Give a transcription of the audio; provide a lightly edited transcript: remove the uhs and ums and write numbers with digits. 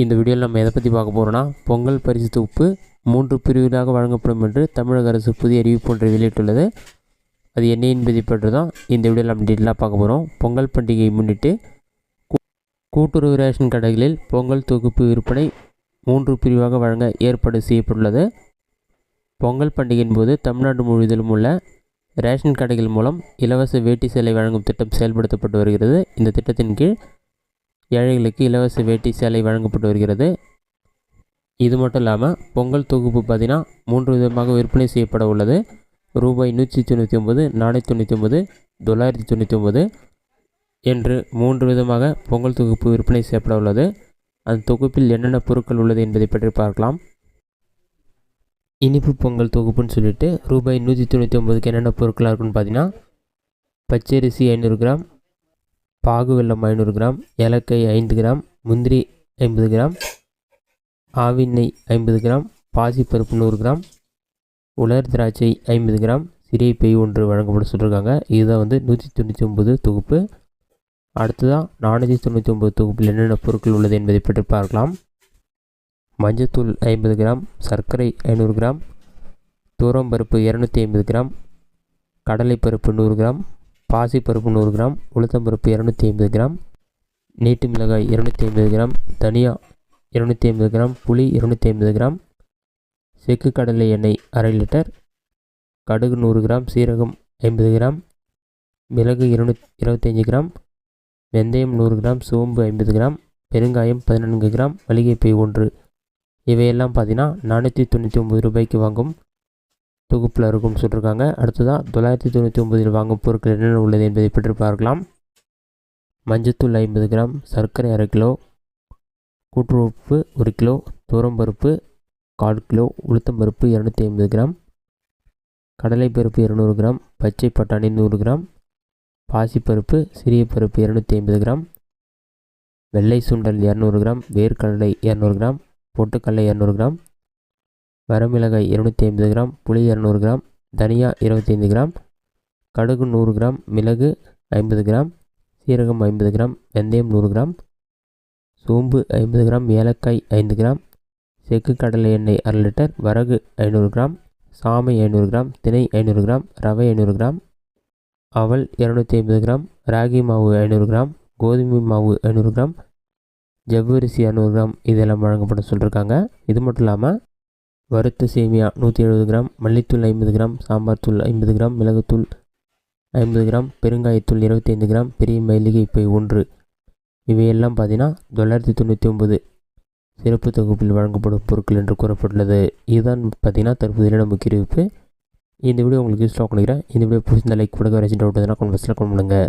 இந்த வீடியோவில் நம்ம எதை பற்றி பார்க்க போகிறோன்னா, பொங்கல் பரிசு தொகுப்பு 3 பிரிவுகளாக வழங்கப்படும் என்று தமிழக அரசு புதிய அறிவிப்பு ஒன்றை வெளியிட்டுள்ளது. அது என்ன என்பதை பற்றி தான் இந்த வீடியோவில் நம்ம டீட்டெயிலாக பார்க்க போகிறோம். பொங்கல் பண்டிகையை முன்னிட்டு கூட்டுறவு ரேஷன் கடைகளில் பொங்கல் தொகுப்பு விற்பனை 3 பிரிவாக வழங்க ஏற்பாடு செய்யப்பட்டுள்ளது. பொங்கல் பண்டிகையின் போது தமிழ்நாடு முழுவதிலும் உள்ள ரேஷன் கடைகள் மூலம் இலவச வேட்டி சேலை வழங்கும் திட்டம் செயல்படுத்தப்பட்டு வருகிறது. இந்த திட்டத்தின் கீழ் ஏழைகளுக்கு இலவச வேட்டி சேலை வழங்கப்பட்டு வருகிறது. இது மட்டும் இல்லாமல் பொங்கல் தொகுப்பு பார்த்திங்கன்னா 3 விதமாக விற்பனை செய்யப்பட உள்ளது. ரூபாய் 199, 499, 999 என்று 3 விதமாக பொங்கல் தொகுப்பு விற்பனை செய்யப்பட உள்ளது. அந்த தொகுப்பில் என்னென்ன பொருட்கள் உள்ளது என்பதை பற்றி பார்க்கலாம். இனிப்பு பொங்கல் தொகுப்புன்னு சொல்லிட்டு ரூபாய் 199க்கு என்னென்ன பொருட்களாக இருக்குன்னு பார்த்தீங்கன்னா, பச்சரிசி 500 கிராம், பாகு வெல்லம் 500 கிராம், ஏலக்காய் 5 கிராம், முந்திரி 50 கிராம், ஆவிநெய் 50 கிராம், பாசிப்பருப்பு 100 கிராம், உலர் திராட்சை 50 கிராம், சிறிய பை ஒன்று வழங்கப்பட சொல்லியிருக்காங்க. இதுதான் 199 தொகுப்பு. அடுத்ததான் 499 தொகுப்பில் என்னென்ன பொருட்கள் உள்ளது என்பதை பற்றி பார்க்கலாம். மஞ்சத்தூள் 50 கிராம், சர்க்கரை 500 கிராம், தூரம்பருப்பு 250 கிராம், கடலைப்பருப்பு 100 கிராம், பாசிப்பருப்பு 100 கிராம், உளுத்தம்பருப்பு 250 கிராம், நீட்டு மிளகாய் 250 கிராம், தனியா 250 கிராம், புளி 250 கிராம், செக்கு கடலை எண்ணெய் 1/2 லிட்டர், கடுகு 100 கிராம், சீரகம் 50 கிராம், மிளகு 225 கிராம், வெந்தயம் 100 கிராம், சோம்பு 50 கிராம், பெருங்காயம் 14 கிராம், மளிகைப்பை 1. இவையெல்லாம் பார்த்தீங்கன்னா 499 ரூபாய்க்கு வாங்கும் தொகுப்பில் இருக்கும்னு சொல்லியிருக்காங்க. அடுத்ததாக 999 வாங்கும் பொருட்கள் என்னென்ன உள்ளது என்பதை பற்றி பார்க்கலாம். மஞ்சத்தூள் 50 கிராம், சர்க்கரை 1/2 கிலோ, கூட்டுறவுப்பு 1 கிலோ, தூரம்பருப்பு 1/4 கிலோ, உளுத்தம்பருப்பு 250 கிராம், கடலைப்பருப்பு 200 கிராம், பச்சை பட்டாணி 100 கிராம், பாசிப்பருப்பு சிறிய பருப்பு 250 கிராம், வெள்ளை சுண்டல் 200 கிராம், வேர்க்கடலை 200 கிராம், பொட்டுக்கடலை 200 கிராம், வரமிளகாய் 250 கிராம், புளி 200 கிராம், தனியா 25 கிராம், கடுகு 100 கிராம், மிளகு 50 கிராம், சீரகம் 50 கிராம், வெந்தயம் 100 கிராம், சோம்பு 50 கிராம், ஏலக்காய் 5 கிராம், செக்கு கடலை எண்ணெய் 1/2 லிட்டர், வரகு 500 கிராம், சாமை 500 கிராம், திணை 500 கிராம், ரவை 500 கிராம், அவல் 250 கிராம், ராகி மாவு 500 கிராம், கோதுமை மாவு 500 கிராம், ஜவ்வரிசி 200 கிராம் இதெல்லாம் வழங்கப்பட சொல்லியிருக்காங்க. இது மட்டும் இல்லாமல் வறுத்த சேமியா 170 கிராம், மல்லித்தூள் 50 கிராம், சாம்பார் தூள் 50 கிராம், மிளகுத்தூள் 50 கிராம், பெருங்காயத்தூள் 25 கிராம், பெரிய மல்லிகைப்பை 1. இவையெல்லாம் பார்த்தீங்கன்னா 999 சிறப்பு தொகுப்பில் வழங்கப்படும் பொருட்கள் என்று கூறப்பட்டுள்ளது. இதுதான் பார்த்தீங்கன்னா தற்போதைய முக்கிய அறிவிப்பு. இந்த வீடியோ உங்களுக்கு யூஸ்ஃபுல்லாக பண்ணிக்கிறேன். இந்த வீடியோ பிடிச்சிருந்த லைக் கொடுக்க, வரைக்கும் டவுட் எதுனா கமெண்ட் பாக்ஸில் கமெண்ட் பண்ணுங்கள்.